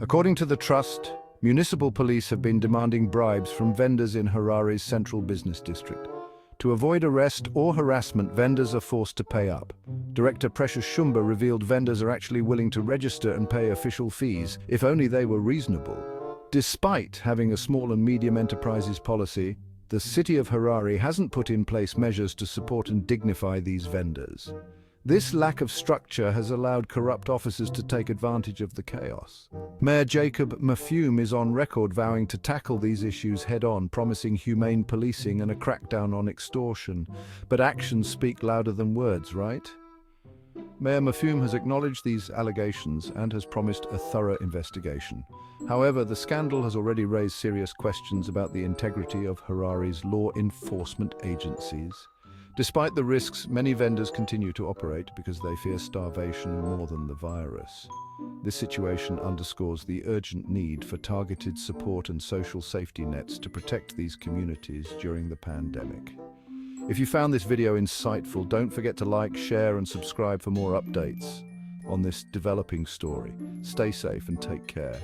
According to the trust, municipal police have been demanding bribes from vendors in Harare's central business district. To avoid arrest or harassment, vendors are forced to pay up. Director Precious Shumba revealed vendors are actually willing to register and pay official fees, if only they were reasonable. Despite having a small and medium enterprises policy, the city of Harare hasn't put in place measures to support and dignify these vendors. This lack of structure has allowed corrupt officers to take advantage of the chaos. Mayor Jacob Mafume is on record vowing to tackle these issues head-on, promising humane policing and a crackdown on extortion. But actions speak louder than words, right? Mayor Mafume has acknowledged these allegations and has promised a thorough investigation. However, the scandal has already raised serious questions about the integrity of Harare's law enforcement agencies. Despite the risks, many vendors continue to operate because they fear starvation more than the virus. This situation underscores the urgent need for targeted support and social safety nets to protect these communities during the pandemic. If you found this video insightful, don't forget to like, share, and subscribe for more updates on this developing story. Stay safe and take care.